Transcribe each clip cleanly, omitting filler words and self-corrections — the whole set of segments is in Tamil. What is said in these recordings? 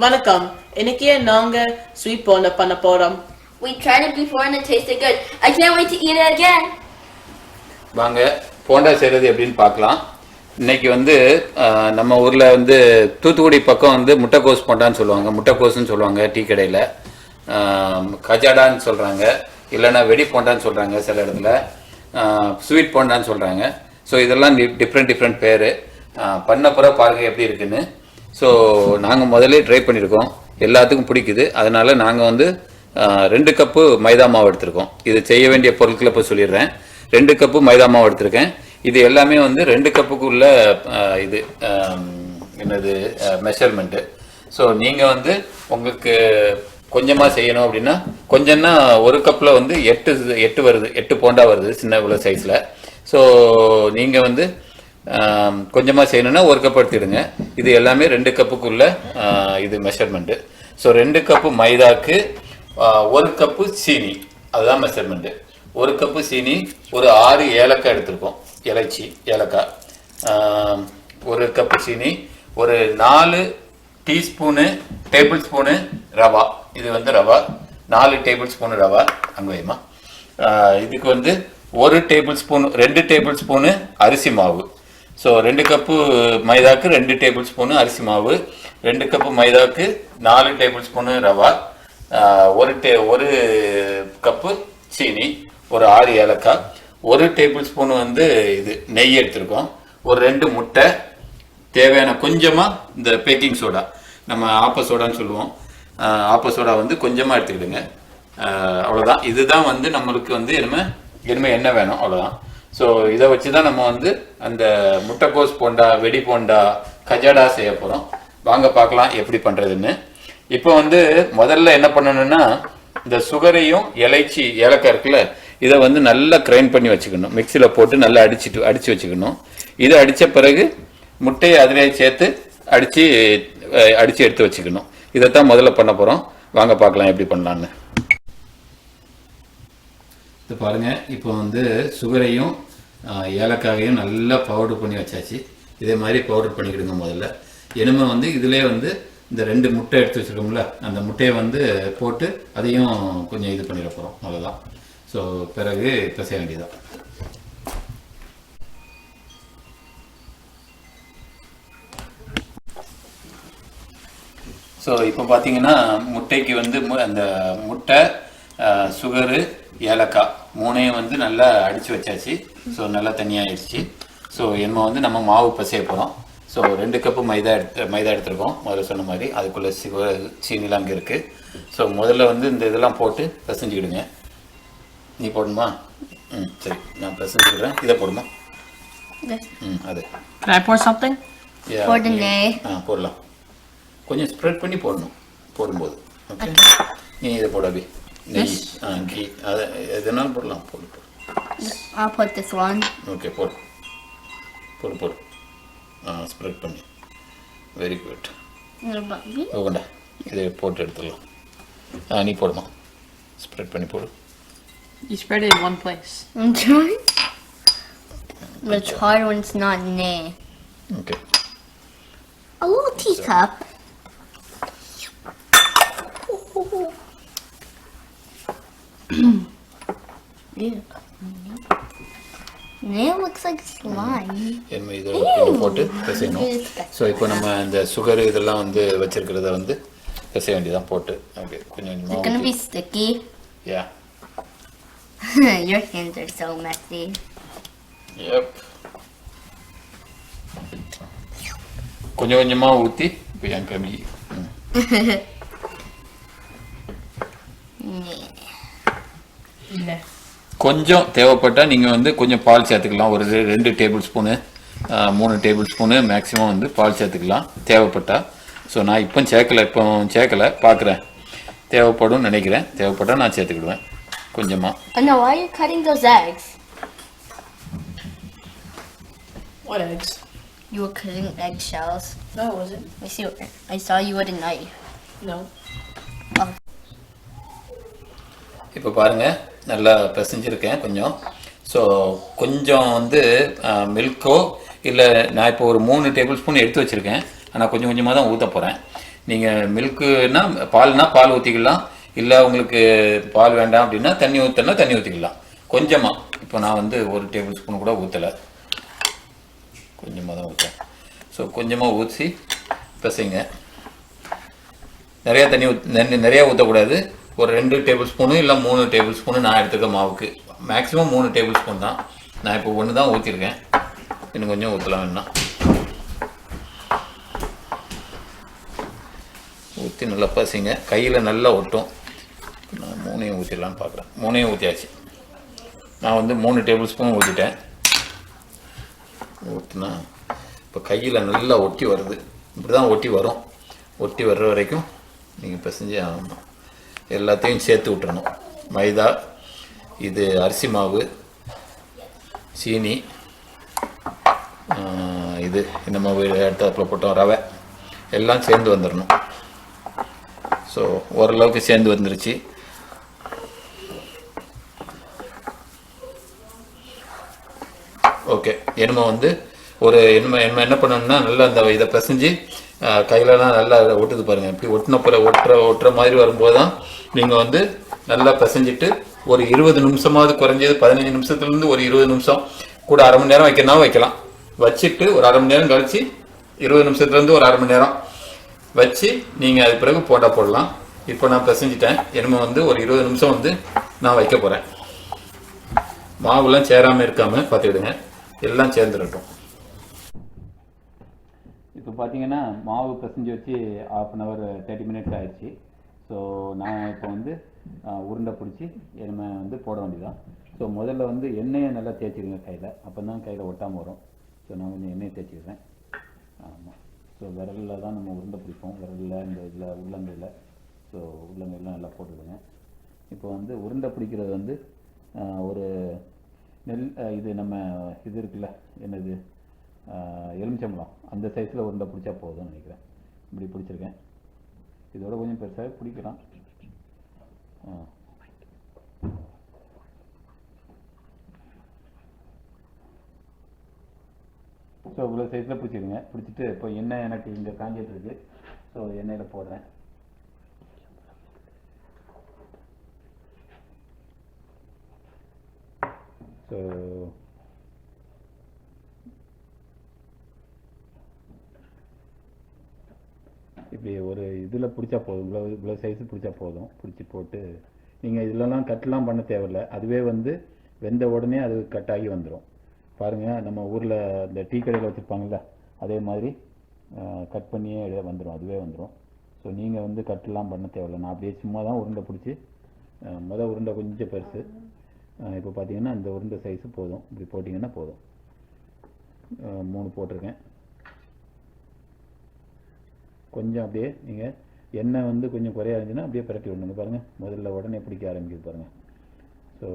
வணக்கம். இன்னைக்கு நாங்க ஸ்வீட் போண்டா பண்ண போறோம். We tried it before and it tasted good. I can't wait to eat it again. வாங்க போண்டா செய்கிறது எப்படின்னு பார்க்கலாம். இன்னைக்கு வந்து நம்ம ஊரில் வந்து தூத்துக்குடி பக்கம் வந்து முட்டைக்கோஸ் போண்டான்னு சொல்லுவாங்க, முட்டைக்கோஸ்ன்னு சொல்லுவாங்க டீ கடையில். கஜாடான்னு சொல்கிறாங்க, இல்லைன்னா வெடி போண்டான்னு சொல்கிறாங்க, சில இடத்துல ஸ்வீட் போண்டான்னு சொல்கிறாங்க. ஸோ இதெல்லாம் டிஃப்ரெண்ட் பேர். பண்ண பிறகு பாருங்கள் எப்படி இருக்குன்னு. ஸோ நாங்கள் முதல்ல ட்ரை பண்ணியிருக்கோம், எல்லாத்துக்கும் பிடிக்குது. அதனால் நாங்கள் வந்து 2 கப்பு மைதா மாவு எடுத்திருக்கோம். இது செய்ய வேண்டிய பொருட்களை இப்போ சொல்லிடுறேன். 2 கப்பு மைதா மாவு எடுத்திருக்கேன். இது எல்லாமே வந்து 2 கப்புக்குள்ள இது என்னது மெஷர்மெண்ட்டு. ஸோ நீங்கள் வந்து உங்களுக்கு கொஞ்சமாக செய்யணும் அப்படின்னா கொஞ்சம்னா 1 கப்பில் வந்து 8 வருது, 8 போண்டா வருது சின்ன இவ்வளோ சைஸில். ஸோ நீங்கள் வந்து கொஞ்சமாக செய்யணுன்னா 1 கப் எடுத்துடுங்க. இது எல்லாமே 2 கப்புக்குள்ள இது மெஷர்மெண்ட்டு. ஸோ 2 கப்பு மைதாக்கு 1 கப்பு சீனி, அதுதான் மெஷர்மெண்ட்டு. 1 கப்பு சீனி, ஒரு 6 ஏலக்காய் எடுத்திருக்கோம், இலைச்சி ஏலக்காய். 1 கப்பு சீனி, ஒரு 4 டீஸ்பூனு டேபிள் ஸ்பூனு ரவா. இது வந்து ரவா, 4 டேபிள் ஸ்பூனு ரவா அங்கேயுமா. இதுக்கு வந்து 1 டேபிள் ஸ்பூன் 2 டேபிள் ஸ்பூனு அரிசி மாவு. ஸோ 2 கப்பு மைதாக்கு 2 டேபிள் ஸ்பூனு அரிசி மாவு, 2 கப்பு மைதாக்கு 4 டேபிள் ஸ்பூனு ரவா, 1 கப்பு சீனி, ஒரு 6 ஏலக்காய், 1 டேபிள் ஸ்பூன் வந்து இது நெய் எடுத்திருக்கோம், ஒரு 2 முட்டை, தேவையான கொஞ்சமாக இந்த பேக்கிங் சோடா, நம்ம ஆப்ப சோடான்னு சொல்லுவோம், ஆப்ப சோடா வந்து கொஞ்சமாக எடுத்துக்கிடுங்க. அவ்வளோதான். இதுதான் வந்து நம்மளுக்கு வந்து இனிமேல் என்ன வேணும் அவ்வளோதான். ஸோ இதை வச்சு தான் நம்ம வந்து அந்த முட்டைக்கோஸ் போண்டா, வெடி போண்டா, கஜாடா செய்ய போகிறோம். வாங்க பார்க்கலாம் எப்படி பண்ணுறதுன்னு. இப்போ வந்து முதல்ல என்ன பண்ணணும்னா, இந்த சுகரையும் எலைச்சி ஏலக்காய் இருக்குல்ல, இதை வந்து நல்லா கிரைண்ட் பண்ணி வச்சுக்கணும், மிக்சியில் போட்டு நல்லா அடித்து வச்சுக்கணும். இதை அடித்த பிறகு முட்டையை அதிலே சேர்த்து அடித்து எடுத்து வச்சுக்கணும். இதைத்தான் முதல்ல பண்ண போகிறோம். வாங்க பார்க்கலாம் எப்படி பண்ணலான்னு. இது பாருங்கள், இப்போ வந்து சுகரையும் ஏலக்காயையும் நல்லா பவுடர் பண்ணி வச்சாச்சு. இதே மாதிரி பவுடர் பண்ணிக்கிடுங்க முதல்ல. இனிமே வந்து இதிலே வந்து இந்த 2 முட்டை எடுத்து வச்சுருக்கோம்ல, அந்த முட்டையை வந்து போட்டு அதையும் கொஞ்சம் இது பண்ணிட போகிறோம், அவ்வளோதான். ஸோ பிறகு இப்போ செய்ய வேண்டியதான். ஸோ இப்போ பார்த்தீங்கன்னா முட்டைக்கு வந்து அந்த முட்டை, சுகரு, ஏலக்காய் 3ஐயும் வந்து நல்லா அடித்து வச்சாச்சு. ஸோ நல்லா தனியாகிடுச்சு. ஸோ என்ன வந்து நம்ம மாவு பசைய போகிறோம். ஸோ 2 கப்பு மைதா எடுத்துருக்கோம் முதல்ல சொன்ன மாதிரி. அதுக்குள்ளே சீனிலாம் அங்கே இருக்குது. ஸோ முதல்ல வந்து இந்த இதெல்லாம் போட்டு பிசைஞ்சிக்கிடுங்க. நீ போடணுமா? சரி, நான் பிசைஞ்சிக்கிறேன். இதை போடுமா? அது Can I pour something? போடலாம். கொஞ்சம் ஸ்ப்ரெட் பண்ணி போடணும் போடும்போது. ஓகே, நீ இதை போடாபி. நெய், கீ, அதை எதுனாலும் போடலாம். போடு. I'll put this one. Okay, போடு. ஸ்ப்ரெட் பண்ணி. Very good. ஓகேண்டா, இதை போட்டு எடுத்துடலாம். நீ போடுமா, ஸ்ப்ரெட் பண்ணி போடு. You spread it in one place. I'm trying. But it's hard when it's not near. Okay. A little teacup. Nail looks like slime. இதை போட்டு பிசையணும். ஸோ இப்போ நம்ம இந்த சுகர் இதெல்லாம் வந்து வச்சிருக்கிறத வந்து பிசைய வேண்டியதான் போட்டு. ஓகே, கொஞ்சம் Is it gonna be sticky? Yeah. Your hands are so messy. Yep. கொஞ்சமாக ஊற்றி இப்போ என் கம்மி. கொஞ்சம் தேவைப்பட்டால் நீங்கள் வந்து கொஞ்சம் பால் சேர்த்துக்கலாம். ஒரு 2 table spoon 3 table spoon maximum வந்து பால் சேர்த்துக்கலாம் தேவைப்பட்டால். ஸோ நான் இப்போ சேர்க்கலை, பார்க்குறேன். தேவைப்படும் நினைக்கிறேன். தேவைப்பட்டால் நான் சேர்த்துக்கிடுவேன் கொஞ்சமாக. No, why are you cutting those eggs? What eggs? You were cutting eggshells. No, I wasn't. I saw you with a knife. No. இப்போ பாருங்கள், நல்லா பிசைஞ்சிருக்கேன் கொஞ்சம். ஸோ கொஞ்சம் வந்து மில்க்கோ இல்லை, நான் இப்போ ஒரு 3 டேபிள் ஸ்பூன் எடுத்து வச்சுருக்கேன். ஆனால் கொஞ்சம் கொஞ்சமாக தான் ஊற்ற போகிறேன். நீங்கள் மில்க்குன்னா பால் ஊற்றிக்கலாம், இல்லை உங்களுக்கு பால் வேண்டாம் அப்படின்னா தண்ணி ஊற்றினா தண்ணி ஊற்றிக்கலாம் கொஞ்சமாக. இப்போ நான் வந்து 1 டேபிள் ஸ்பூன் கூட ஊற்றலை, கொஞ்சமாக தான் ஊற்றேன். ஸோ கொஞ்சமாக ஊற்றி பசைங்க. நிறையா நிறையா ஊற்றக்கூடாது. ஒரு 2 டேபிள் ஸ்பூனு இல்லை 3 டேபிள் ஸ்பூனு நான் எடுத்துக்க மாவுக்கு. மேக்ஸிமம் 3 டேபிள் ஸ்பூன் தான். நான் இப்போ 1 தான் ஊற்றிருக்கேன், இன்னும் கொஞ்சம் ஊற்றலாம் வேணா. ஊற்றி நல்லா பசைங்க, கையில் நல்லா ஒட்டும். நான் 3ஐயும் ஊற்றிடலான்னு பார்க்குறேன். 3ஐயும் ஊற்றியாச்சு. நான் வந்து 3 டேபிள் ஸ்பூன் ஊற்றிட்டேன். ஊற்றினா இப்போ கையில் நல்லா ஒட்டி வருது. இப்படி தான் ஒட்டி வரும். ஒட்டி வர்ற வரைக்கும் நீங்கள் பிசைஞ்சு ஆகணும். எல்லாத்தையும் சேர்த்து விட்டுறணும். மைதா, இது அரிசி மாவு, சீனி, இது இந்த மாவு எடுத்தாப்புல போட்டோம், ரவை, எல்லாம் சேர்ந்து வந்துடணும். ஸோ ஓரளவுக்கு சேர்ந்து வந்துருச்சு. ஓகே, எனுமை வந்து என்ன பண்ணணும்னா நல்லா அந்த இதை பிசைஞ்சு கையிலலாம் நல்லா ஒட்டுது பாருங்கள். இப்படி ஒட்டுற மாதிரி வரும்போது தான் நீங்கள் வந்து நல்லா பிசைஞ்சிட்டு ஒரு 20 நிமிஷமாவது, குறைஞ்சது 15 நிமிஷத்துலேருந்து ஒரு 20 நிமிஷம், கூட அரை மணி நேரம் வைக்கணும்னா வைக்கலாம். வச்சுட்டு ஒரு அரை மணி நேரம் கழித்து 20 நிமிஷத்துலேருந்து ஒரு அரை மணி நேரம் வச்சு நீங்கள் அது பிறகு போண்டா போடலாம். இப்போ நான் பிசைஞ்சிட்டேன். எனுமை வந்து ஒரு 20 நிமிஷம் வந்து நான் வைக்க போகிறேன். மாவுலாம் சேராமல் இருக்காமல் பார்த்துக்கிடுங்க, எல்லாம் சேர்ந்துடட்டும். இப்போ பார்த்தீங்கன்னா மாவு பிசைஞ்சு வச்சு 1/2 hour 30 minutes ஆயிடுச்சு. ஸோ நான் இப்போ வந்து உருண்டை பிடிச்சி எனுமை வந்து போட வேண்டியதான். ஸோ முதல்ல வந்து எண்ணெயை நல்லா தேய்ச்சிடுங்க கையில், அப்போ தான் கையில் ஒட்டாமல் வரும். ஸோ நான் கொஞ்சம் எண்ணெயை தேய்ச்சிக்கிறேன். ஆமாம், ஸோ விரலில் தான் நம்ம உருண்டை பிடிப்போம், விரலில் இந்த இதில் உள்ளங்கையில். ஸோ உள்ளங்கையெல்லாம் நல்லா போட்டுடுங்க. இப்போ வந்து உருண்டை பிடிக்கிறது வந்து ஒரு இது நம்ம இது இருக்குல்ல, என்னது, எலுமிச்சம்பழம், அந்த சைஸில் உருண்டை பிடிச்சா போதும்னு நினைக்கிறேன். இப்படி பிடிச்சிருக்கேன். இதோட கொஞ்சம் பெருசாக பிடிக்கலாம். ஸோ இவ்வளோ சைஸில் பிடிச்சிடுங்க. பிடிச்சிட்டு இப்போ எண்ணெய் எனக்கு இங்கே காஞ்சிட்டு இருக்கு. ஸோ எண்ணெயில் போடுறேன். ஸோ இப்படி ஒரு இதில் பிடிச்சா போதும், இவ்வளோ சைஸு பிடிச்சா போதும். பிடிச்சி போட்டு நீங்கள் இதிலலாம் கட்லாம் பண்ண தேவையில்லை. அதுவே வந்து வெந்த உடனே அது கட் ஆகி வந்துடும். பாருங்கள், நம்ம ஊரில் இந்த டீ கடையில் வச்சுருப்பாங்கள்ல, அதே மாதிரி கட் பண்ணியே வந்துடும், அதுவே வந்துடும். ஸோ நீங்கள் வந்து கட்லாம் பண்ண தேவையில்லை. நான் அப்படியே சும்மா தான் உருண்டை பிடிச்சி, உருண்டை கொஞ்சம் பெருசு. இப்போ பார்த்தீங்கன்னா இந்த உருண்டை சைஸு போதும். இப்படி போட்டிங்கன்னா போதும். 3 போட்டிருக்கேன். கொஞ்சம் அப்படியே நீங்கள் எண்ணெய் வந்து கொஞ்சம் குறைய இருந்துச்சுன்னா அப்படியே பிரட்டி விடணுங்க. பாருங்கள், முதல்ல உடனே பிடிக்க ஆரம்பிக்குது பாருங்கள். ஸோ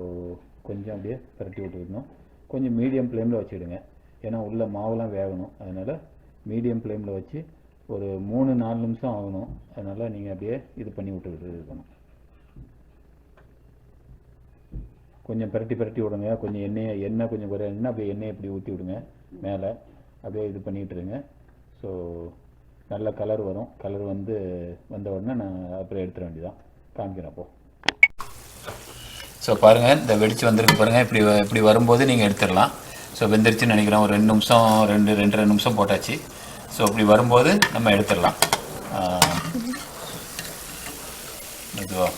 கொஞ்சம் அப்படியே பிரட்டி விட்டுக்கணும். கொஞ்சம் மீடியம் ஃப்ளேமில் வச்சுக்கிடுங்க, ஏன்னா உள்ள மாவுலாம் வேகணும். அதனால் மீடியம் ஃப்ளேமில் வச்சு ஒரு 3-4 நிமிஷம் ஆகணும். அதனால் நீங்கள் அப்படியே இது பண்ணி விட்டுக்கிட்டு இருக்கணும். கொஞ்சம் பிரட்டி விடுங்க. கொஞ்சம் எண்ணெய் கொஞ்சம் குறையாதுன்னா அப்படியே எண்ணெயை இப்படி ஊற்றி விடுங்க மேலே, அப்படியே இது பண்ணிகிட்டு இருங்க. ஸோ நல்ல கலர் வரும். கலர் வந்த உடனே நான் அப்புறம் எடுத்துட வேண்டியதான். காமிக்கிறேன் அப்போ. ஸோ பாருங்கள், இந்த வெடிச்சு வந்திருக்கு பாருங்கள். இப்படி வரும்போது நீங்கள் எடுத்துடலாம். ஸோ வெந்துருச்சுன்னு நினைக்கிறேன். ஒரு 2 நிமிஷம் 2-2.5 நிமிஷம் போட்டாச்சு. ஸோ இப்படி வரும்போது நம்ம எடுத்துடலாம். இதுவா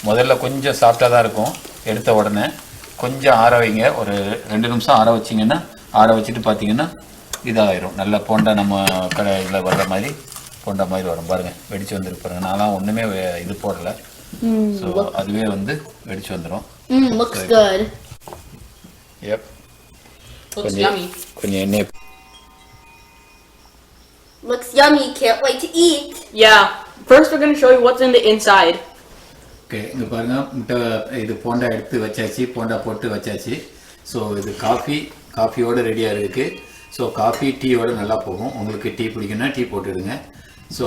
முதல்ல கொஞ்சம் சாஃப்டாக தான் இருக்கும். எடுத்த உடனே கொஞ்சம் ஆற வைங்க. ஒரு 2 நிமிஷம் ஆற வச்சிங்கன்னா, ஆற வச்சுட்டு பார்த்தீங்கன்னா இதாகிடும். நல்லா போண்டா நம்ம இதில் வர்ற மாதிரி போண்டா மாதிரி வரும். பாருங்கள், வெடிச்சு வந்துருக்கு பாருங்கள். நான்லாம் ஒன்றுமே இது போடலை. ஸோ அதுவே வந்து வெடிச்சு வந்துடும். கொஞ்சம் எண்ணெய். Looks yummy. Can't wait to eat. Yeah. First we're going to show you what's in the inside. Okay, இங்கே பாருங்கள், முட்டை இது போண்டா எடுத்து வச்சாச்சு, போண்டா போட்டு வச்சாச்சு. ஸோ இது காஃபியோடு ரெடியாக இருக்குது. ஸோ காஃபி டீயோடு நல்லா போகும். உங்களுக்கு டீ பிடிக்குன்னா டீ போட்டுடுங்க. ஸோ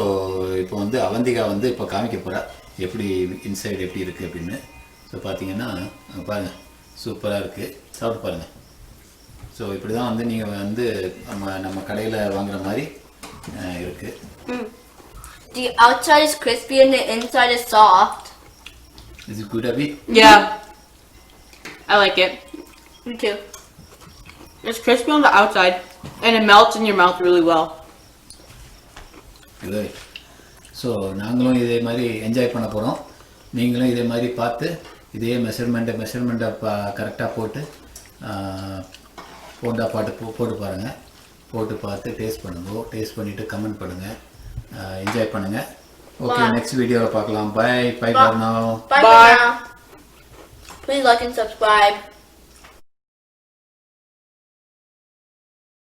இப்போ வந்து அவந்திகா வந்து இப்போ காமிக்க போகிறா எப்படி இன்சைடு எப்படி இருக்குது அப்படின்னு. ஸோ பார்த்தீங்கன்னா பாருங்கள், சூப்பராக இருக்குது. சாப்பிட்டு பாருங்கள். ஸோ இப்படி தான் வந்து நீங்கள் வந்து நம்ம கடையில் வாங்குற மாதிரி இருக்கு. The outside is crispy and the inside is soft. Is it good, Abhi? Yeah. I like it. Me too. It's crispy on the outside and it melts in your mouth really well. Good. So நாங்களும் இதே மாதிரி என்ஜாய் பண்ண போகிறோம். நீங்களும் இதே மாதிரி பார்த்து இதே மெஷர்மெண்ட்டை கரெக்டாக போட்டு போண்டா போட்டு பாருங்கள். போட்டு பார்த்து டேஸ்ட் பண்ணுங்க. டேஸ்ட் பண்ணிவிட்டு கமெண்ட் பண்ணுங்கள். என்ஜாய் பண்ணுங்கள். ஓகே, நெக்ஸ்ட் வீடியோவில் பார்க்கலாம். Bye for now. Bye for now. Please like and subscribe.